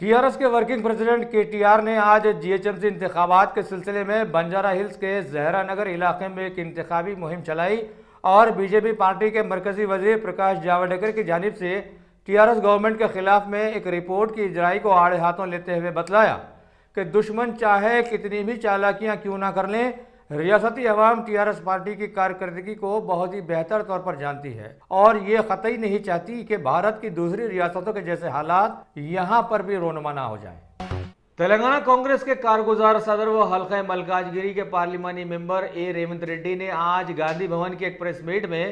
T R S کے working president کے T are نے آج جی ایچ ایم سی انتخابات کے سلسلے میں بنجارہ ہلز کے زہرا نگر علاقے میں ایک انتخابی مہم چلائی اور بی جے پی پارٹی کے مرکزی وزیر پرکاش جاوڈیکر کی جانب سے ٹی آر ایس گورنمنٹ کے خلاف میں ایک رپورٹ کی اجرائی کو آڑے ہاتھوں لیتے ہوئے بتلایا کہ دشمن چاہے کتنی بھی چالاکیاں کیوں نہ کر لیں، ریاستی عوام ٹی آر ایس پارٹی کی کارکردگی کو بہت ہی بہتر طور پر جانتی ہے اور یہ قطعی نہیں چاہتی کہ بھارت کی دوسری ریاستوں کے جیسے حالات یہاں پر بھی رونما نہ ہو جائیں۔ تلنگانہ کانگریس کے کارگزار صدر و حلقہ ملکاج گیری کے پارلیمانی ممبر اے ریونت ریڈی نے آج گاندھی بھون کی ایک پریس میٹ میں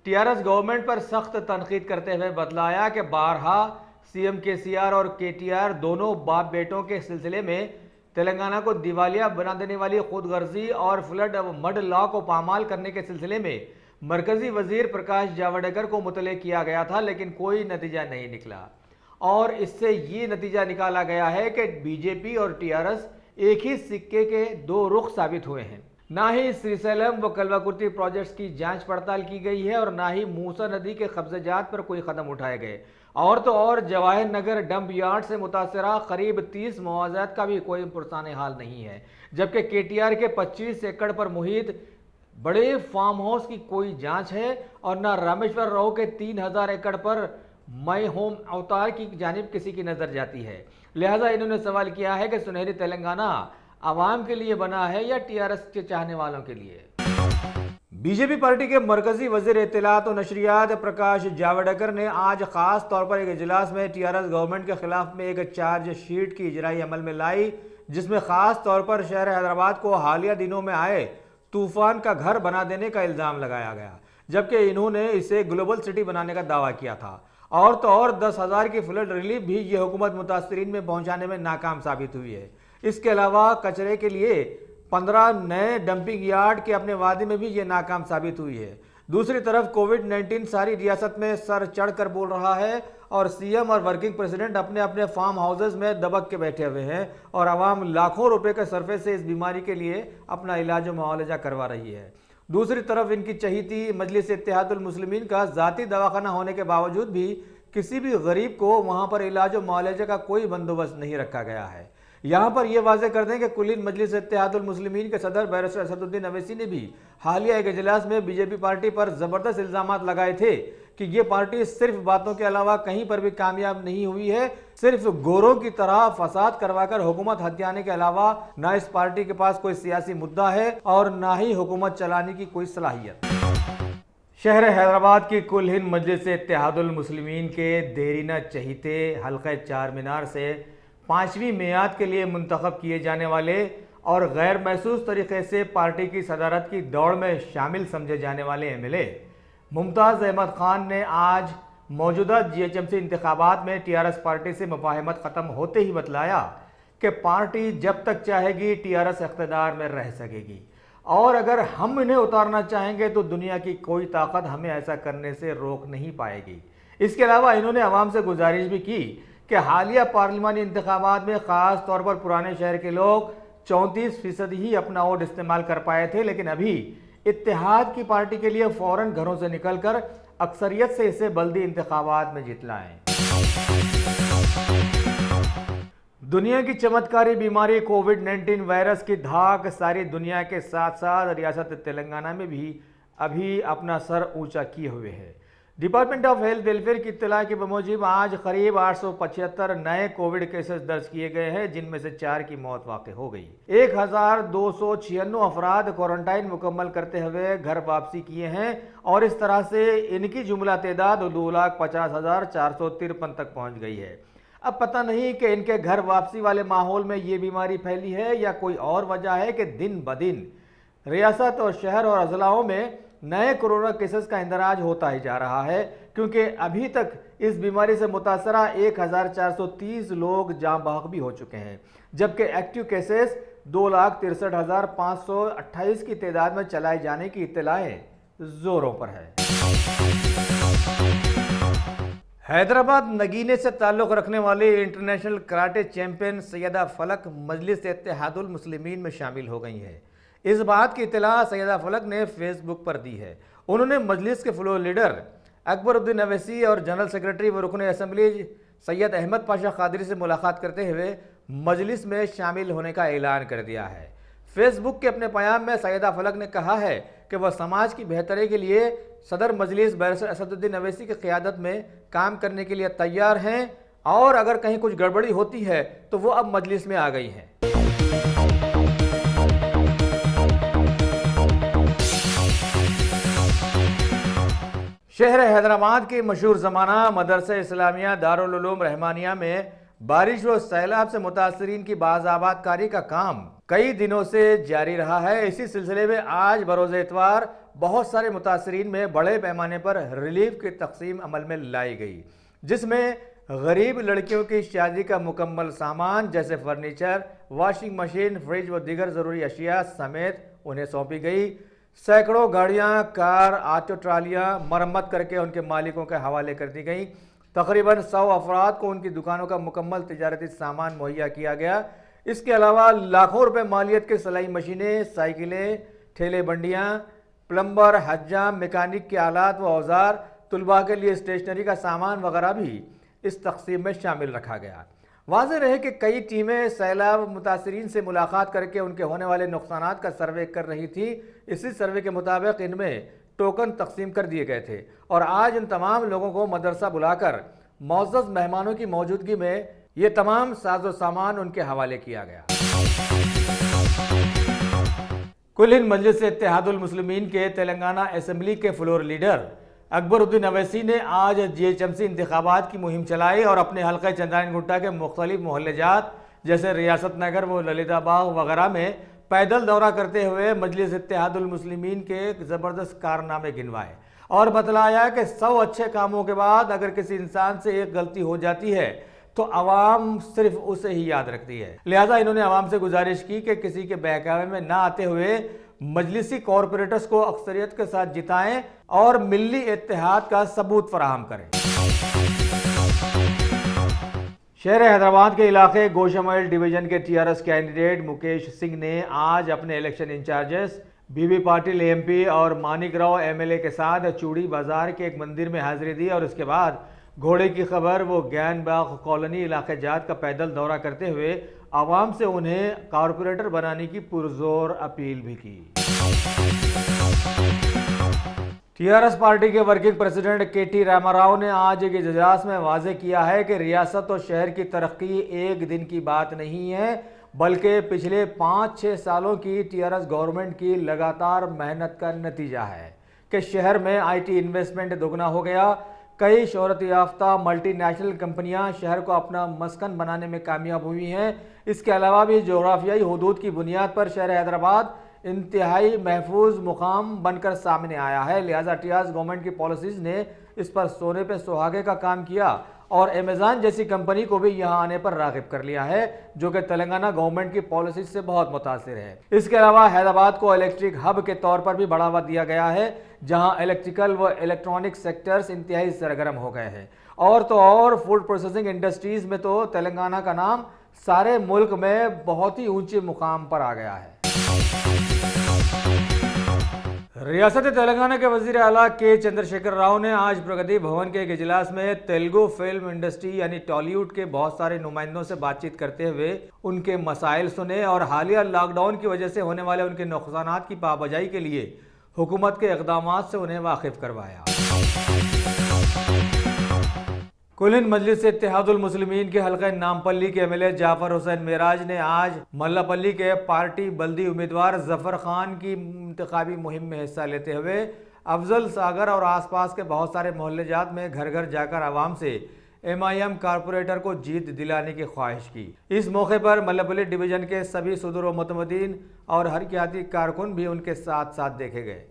ٹی آر ایس گورنمنٹ پر سخت تنقید کرتے ہوئے بتلایا کہ بارہا سی ایم کے سی آر اور کے ٹی آر دونوں باپ بیٹوں کے سلسلے میں تلنگانہ کو دیوالیہ بنا دینے والی خود غرضی اور فلڈ مڈ لا کو پامال کرنے کے سلسلے میں مرکزی وزیر پرکاش جاوڈیکر کو مطلع کیا گیا تھا، لیکن کوئی نتیجہ نہیں نکلا اور اس سے یہ نتیجہ نکالا گیا ہے کہ بی جے پی اور ٹی آر ایس ایک ہی سکے کے دو رخ ثابت ہوئے ہیں۔ نہ ہی سری سیلم و کلواکرتی پروجیکٹس کی جانچ پڑتال کی گئی ہے اور نہ ہی موسا ندی کے قبضہ جات پر کوئی قدم اٹھائے گئے، اور تو اور جواہر نگر ڈمپ یارڈ سے متاثرہ قریب 30 مواضعات کا بھی کوئی پرسان حال نہیں ہے، جبکہ کے ٹی آر کے 25 ایکڑ پر محیط بڑے فارم ہاؤس کی کوئی جانچ ہے اور نہ رامیشور راؤ کے 3000 ایکڑ پر مئی ہوم اوتار کی جانب کسی کی نظر جاتی ہے۔ لہٰذا انہوں نے سوال کیا ہے کہ سنہری تلنگانہ عوام کے لیے بنا ہے یا ٹی آر ایس کے چاہنے والوں کے لیے؟ بی جے پی پارٹی کے مرکزی وزیر اطلاعات و نشریات پرکاش جاوڈیکر نے آج خاص طور پر ایک اجلاس میں ٹی آر ایس گورنمنٹ کے خلاف میں ایک چارج شیٹ کی اجرائی عمل میں لائی، جس میں خاص طور پر شہر حیدرآباد کو حالیہ دنوں میں آئے طوفان کا گھر بنا دینے کا الزام لگایا گیا، جبکہ انہوں نے اسے گلوبل سٹی بنانے کا دعویٰ کیا تھا، اور تو اور 10,000 کی فلڈ ریلیف بھی یہ حکومت متاثرین میں پہنچانے میں ناکام ثابت ہوئی ہے۔ اس کے علاوہ کچرے کے لیے 15 نئے ڈمپنگ یارڈ کے اپنے وعدے میں بھی یہ ناکام ثابت ہوئی ہے۔ دوسری طرف کووڈ-19 ساری ریاست میں سر چڑھ کر بول رہا ہے اور سی ایم اور ورکنگ پریزیڈنٹ اپنے اپنے فارم ہاؤسز میں دبک کے بیٹھے ہوئے ہیں اور عوام لاکھوں روپے کے صرفے سے اس بیماری کے لیے اپنا علاج و معالجہ کروا رہی ہے۔ دوسری طرف ان کی چہیتی مجلس اتحاد المسلمین کا ذاتی دواخانہ ہونے کے باوجود بھی کسی بھی غریب کو وہاں پر علاج و معالجہ کا کوئی بندوبست نہیں رکھا گیا ہے۔ یہاں پر یہ واضح کر دیں کہ کلین مجلس اتحاد المسلمین کے صدر بیرسٹر اسد الدین اویسی نے بھی حالیہ ایک اجلاس میں بی جے پی پارٹی پر زبردست الزامات لگائے تھے کہ یہ پارٹی صرف باتوں کے علاوہ کہیں پر بھی کامیاب نہیں ہوئی ہے، صرف گوروں کی طرح فساد کروا کر حکومت ہتھیانے کے علاوہ نہ اس پارٹی کے پاس کوئی سیاسی مدعا ہے اور نہ ہی حکومت چلانے کی کوئی صلاحیت۔ شہر حیدرآباد کی کل ہند مجلس اتحاد المسلمین کے دیرینہ چہیتے حلقہ چار مینار سے 5ویں میعاد کے لیے منتخب کیے جانے والے اور غیر محسوس طریقے سے پارٹی کی صدارت کی دوڑ میں شامل سمجھے جانے والے ایم ایل اے ممتاز احمد خان نے آج موجودہ جی ایچ ایم سی انتخابات میں ٹی آر ایس پارٹی سے مفاہمت ختم ہوتے ہی بتلایا کہ پارٹی جب تک چاہے گی ٹی آر ایس اقتدار میں رہ سکے گی، اور اگر ہم انہیں اتارنا چاہیں گے تو دنیا کی کوئی طاقت ہمیں ایسا کرنے سے روک نہیں پائے گی۔ اس کے علاوہ انہوں نے عوام سے گزارش بھی کی کہ حالیہ پارلیمانی انتخابات میں خاص طور پر پرانے شہر کے لوگ 34% ہی اپنا ووٹ استعمال کر پائے تھے، لیکن ابھی اتحاد کی پارٹی کے لیے فوراً گھروں سے نکل کر اکثریت سے اسے بلدی انتخابات میں جتلائیں۔ دنیا کی چمتکاری بیماری کووڈ-19 وائرس کی دھاک ساری دنیا کے ساتھ ساتھ ریاست تلنگانہ میں بھی ابھی اپنا سر اونچا کیے ہوئے ہے۔ ڈپارٹمنٹ آف ہیلتھ ویلفیئر کی اطلاع کے بموجب آج قریب 875 نئے کووڈ کیسز درج کیے گئے ہیں، جن میں سے 4 کی موت واقع ہو گئی۔ 1296 افراد کوارنٹائن مکمل کرتے ہوئے گھر واپسی کیے ہیں اور اس طرح سے ان کی جملہ تعداد 2,50,453 تک پہنچ گئی ہے۔ اب پتہ نہیں کہ ان کے گھر واپسی والے ماحول میں یہ بیماری پھیلی ہے یا کوئی اور وجہ ہے کہ دن بدن ریاست اور شہر اور اضلاعوں میں نئے کورونا کیسز کا اندراج ہوتا ہی جا رہا ہے، کیونکہ ابھی تک اس بیماری سے متاثرہ 1,430 لوگ جاں بحق بھی ہو چکے ہیں، جبکہ ایکٹیو کیسز 2,63,528 کی تعداد میں چلائے جانے کی اطلاعیں زوروں پر ہے۔ حیدرآباد نگینے سے تعلق رکھنے والے انٹرنیشنل کراٹے چیمپئن سیدہ فلک مجلس اتحاد المسلمین میں شامل ہو گئی ہیں۔ اس بات کی اطلاع سیدہ فلک نے فیس بک پر دی ہے۔ انہوں نے مجلس کے فلور لیڈر اکبر الدین اویسی اور جنرل سیکرٹری و رکن اسمبلی سید احمد پاشا قادری سے ملاقات کرتے ہوئے مجلس میں شامل ہونے کا اعلان کر دیا ہے۔ فیس بک کے اپنے پیام میں سیدہ فلک نے کہا ہے کہ وہ سماج کی بہتری کے لیے صدر مجلس بیرسٹر اسد الدین اویسی کی قیادت میں کام کرنے کے لیے تیار ہیں اور اگر کہیں کچھ گڑبڑی ہوتی ہے تو وہ اب مجلس میں آ گئی ہیں۔ شہر حیدرآباد کی مشہور زمانہ مدرسہ اسلامیہ دارالعلوم رحمانیہ میں بارش و سیلاب سے متاثرین کی بازآباد کاری کا کام کئی دنوں سے جاری رہا ہے۔ اسی سلسلے میں آج بروز اتوار بہت سارے متاثرین میں بڑے پیمانے پر ریلیف کی تقسیم عمل میں لائی گئی، جس میں غریب لڑکیوں کی شادی کا مکمل سامان جیسے فرنیچر، واشنگ مشین، فریج و دیگر ضروری اشیاء سمیت انہیں سونپی گئی۔ سینکڑوں گاڑیاں، کار، آٹو ٹرالیاں مرمت کر کے ان کے مالکوں کے حوالے کر دی گئیں۔ تقریباً 100 افراد کو ان کی دکانوں کا مکمل تجارتی سامان مہیا کیا گیا۔ اس کے علاوہ لاکھوں روپے مالیت کے سلائی مشینیں، سائیکلیں، ٹھیلے بنڈیاں، پلمبر، حجام، میکینک کے آلات و اوزار، طلباء کے لیے اسٹیشنری کا سامان وغیرہ بھی اس تقسیم میں شامل رکھا گیا۔ واضح رہے کہ کئی ٹیمیں سیلاب متاثرین سے ملاقات کر کے ان کے ہونے والے نقصانات کا سروے کر رہی تھی۔ اسی سروے کے مطابق ان میں ٹوکن تقسیم کر دیے گئے تھے اور آج ان تمام لوگوں کو مدرسہ بلا کر معزز مہمانوں کی موجودگی میں یہ تمام ساز و سامان ان کے حوالے کیا گیا۔ کل ہند مجلس اتحاد المسلمین کے تلنگانہ اسمبلی کے فلور لیڈر اکبر الدین اویسی نے آج جی ایچ ایم سی انتخابات کی مہم چلائی اور اپنے حلقہ چندرائن گٹا کے مختلف محلے جات جیسے ریاست نگر و للیتا باغ وغیرہ میں پیدل دورہ کرتے ہوئے مجلس اتحاد المسلمین کے زبردست کارنامے گنوائے اور بتلایا کہ 100 اچھے کاموں کے بعد اگر کسی انسان سے ایک غلطی ہو جاتی ہے تو عوام صرف اسے ہی یاد رکھتی ہے۔ لہٰذا انہوں نے عوام سے گزارش کی کہ کسی کے بہکاوے میں نہ آتے ہوئے مجلسی کارپوریٹرز کو اکثریت کے ساتھ جتائیں اور ملی اتحاد کا ثبوت فراہم کریں۔ شہر حیدرآباد کے علاقے گوشامائل ڈویژن کے T R S candidate Mukesh Singh نے آج اپنے election incharges B B Patil M P اور Manik Rao M L A کے ساتھ چوڑی بازار کے ایک مندر میں حاضری دی اور اس کے بعد گھوڑے کی خبر وہ گیان باغ کالونی علاقے جات کا پیدل دورہ کرتے ہوئے عوام سے انہیں کارپوریٹر بنانے کی پرزور اپیل بھی کی۔ ٹی آر ایس پارٹی کے ورکنگ پریزیڈنٹ کے ٹی راما راؤ نے آج ایک اجلاس میں واضح کیا ہے کہ ریاست اور شہر کی ترقی ایک دن کی بات نہیں ہے بلکہ پچھلے 5-6 سالوں کی ٹی آر ایس گورنمنٹ کی لگاتار محنت کا نتیجہ ہے کہ شہر میں آئی ٹی انویسٹمنٹ دگنا ہو گیا۔ کئی شہرت یافتہ ملٹی نیشنل کمپنیاں شہر کو اپنا مسکن بنانے میں کامیاب ہوئی ہیں۔ اس کے علاوہ بھی جغرافیائی حدود کی بنیاد پر شہر حیدرآباد انتہائی محفوظ مقام بن کر سامنے آیا ہے۔ لہٰذا ٹی آر ایس گورنمنٹ کی پالیسیز نے اس پر سونے پہ سہاگے کا کام کیا اور ایمیزون جیسی کمپنی کو بھی یہاں آنے پر راغب کر لیا ہے جو کہ تلنگانہ گورنمنٹ کی پالیسیز سے بہت متاثر ہے۔ اس کے علاوہ حیدرآباد کو الیکٹرک ہب کے طور پر بھی بڑھاوا دیا گیا ہے جہاں الیکٹریکل و الیکٹرانک سیکٹرز انتہائی سرگرم ہو گئے ہیں اور تو اور فوڈ پروسیسنگ انڈسٹریز میں تو تلنگانہ کا نام سارے ملک میں بہت ہی اونچے مقام پر آ گیا ہے۔ ریاست تلنگانہ کے وزیر اعلیٰ کے چندر شیکھر راؤ نے آج پرگتی بھون کے ایک اجلاس میں تیلگو فلم انڈسٹری یعنی ٹالی ووڈ کے بہت سارے نمائندوں سے بات چیت کرتے ہوئے ان کے مسائل سنے اور حالیہ لاک ڈاؤن کی وجہ سے ہونے والے ان کے نقصانات کی پابجائی کے لیے حکومت کے اقدامات سے انہیں واقف کروایا۔ کل ہند مجلس اتحاد المسلمین کے حلقہ نامپلی کے ایم ایل اے جعفر حسین معراج نے آج ملا پلی کے پارٹی بلدی امیدوار ظفر خان کی انتخابی مہم میں حصہ لیتے ہوئے افضل ساگر اور آس پاس کے بہت سارے محلے جات میں گھر گھر جا کر عوام سے ایم آئی ایم کارپوریٹر کو جیت دلانے کی خواہش کی۔ اس موقع پر ملا پلی ڈویژن کے سبھی صدر و متمدین اور حرکیاتی کارکن بھی ان کے ساتھ دیکھے گئے۔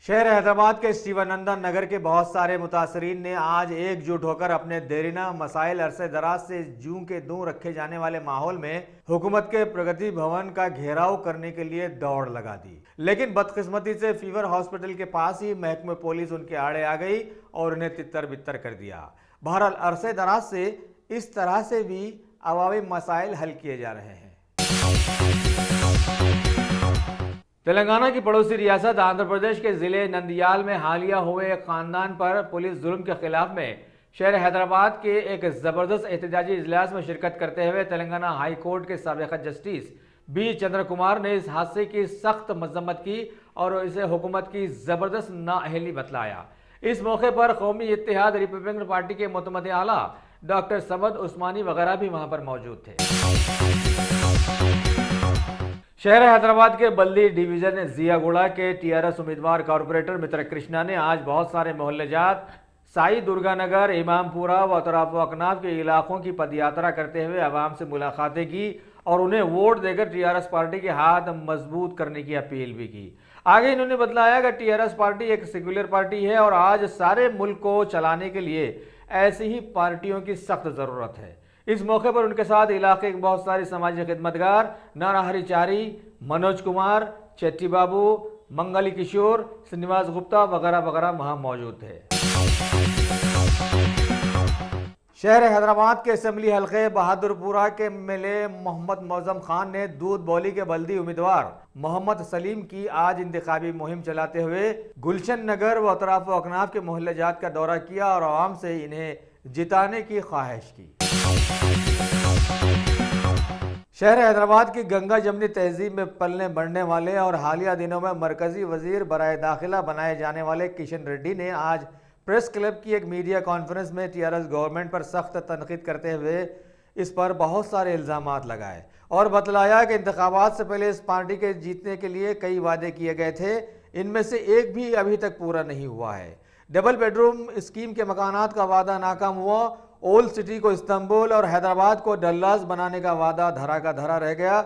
شہر حیدرآباد کے شیوانندا نگر کے بہت سارے متاثرین نے آج ایک جٹ ہو کر اپنے دیرینہ مسائل عرصے دراز سے جوں کے دوں رکھے جانے والے ماحول میں حکومت کے پرگتی بھون کا گھیراؤ کرنے کے لیے دوڑ لگا دی، لیکن بدقسمتی سے فیور ہاسپٹل کے پاس ہی محکمہ پولیس ان کے آڑے آ گئی اور انہیں تتر بتر کر دیا۔ بہرحال عرصے دراز سے اس طرح سے بھی عوامی مسائل حل کیے جا رہے ہیں۔ تلنگانہ کی پڑوسی ریاست آندھرا پردیش کے ضلع نندیال میں حالیہ ہوئے ایک خاندان پر پولیس ظلم کے خلاف میں شہر حیدرآباد کے ایک زبردست احتجاجی اجلاس میں شرکت کرتے ہوئے تلنگانہ ہائی کورٹ کے سابق جسٹس بی چندر کمار نے اس حادثے کی سخت مذمت کی اور اسے حکومت کی زبردست نااہلی بتلایا۔ اس موقع پر قومی اتحاد ریپبلکن پارٹی کے معتمد اعلیٰ ڈاکٹر سمد عثمانی وغیرہ بھی وہاں پر موجود تھے۔ شہر حیدرآباد کے بلدی ڈویژن زیا گوڑا کے ٹی آر ایس امیدوار کارپوریٹر متر کرشنا نے آج بہت سارے محلے جات سائی درگا نگر، امام پورہ و اطراف و اکناف کے علاقوں کی پدیاترا کرتے ہوئے عوام سے ملاقاتیں کی اور انہیں ووٹ دے کر ٹی آر ایس پارٹی کے ہاتھ مضبوط کرنے کی اپیل بھی کی۔ آگے انہوں نے بتلایا کہ ٹی آر ایس پارٹی ایک سیکولر پارٹی ہے اور آج سارے ملک کو چلانے کے لیے ایسی ہی پارٹیوں کی سخت ضرورت ہے۔ اس موقع پر ان کے ساتھ علاقے کے بہت سارے سماجی خدمتگار نارہری چاری، منوج کمار، چیٹی بابو، منگلی کشور، سنیواس گپتا وغیرہ وغیرہ وہاں موجود تھے۔ شہر حیدرآباد کے اسمبلی حلقے بہادر پورہ کے ایم ایل اے محمد معظم خان نے دودھ بولی کے بلدی امیدوار محمد سلیم کی آج انتخابی مہم چلاتے ہوئے گلشن نگر و اطراف و اکناف کے محلے جات کا دورہ کیا اور عوام سے انہیں جتانے کی خواہش کی۔ شہر حیدرآباد کی گنگا جمنی تہذیب میں پلنے بڑھنے والے اور حالیہ دنوں میں مرکزی وزیر برائے داخلہ بنائے جانے والے کشن ریڈی نے آج پریس کلب کی ایک میڈیا کانفرنس میں ٹی آر ایس گورنمنٹ پر سخت تنقید کرتے ہوئے اس پر بہت سارے الزامات لگائے اور بتلایا کہ انتخابات سے پہلے اس پارٹی کے جیتنے کے لیے کئی وعدے کیے گئے تھے، ان میں سے ایک بھی ابھی تک پورا نہیں ہوا ہے۔ ڈبل بیڈ روم اسکیم کے مکانات کا وعدہ ناکام ہوا، اولڈ سٹی کو استنبول اور حیدرآباد کو ڈلاس بنانے کا وعدہ دھرا کا دھرا رہ گیا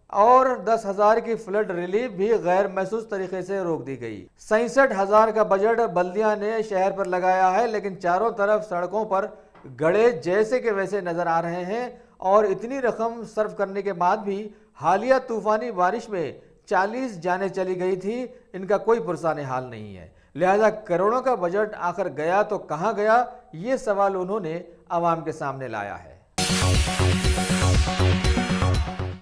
اور 10,000 کی فلڈ ریلیف بھی غیر محسوس طریقے سے روک دی گئی۔ 67,000 کا بجٹ بلدیہ نے شہر پر لگایا ہے، لیکن چاروں طرف سڑکوں پر گڑھے جیسے کہ ویسے نظر آ رہے ہیں اور اتنی رقم صرف کرنے کے بعد بھی حالیہ طوفانی بارش میں 40 جانیں چلی گئی تھی، ان کا کوئی پرسان حال نہیں ہے۔ لہذا کروڑوں کا بجٹ آخر گیا تو کہاں گیا، یہ سوال انہوں نے عوام کے سامنے لایا ہے۔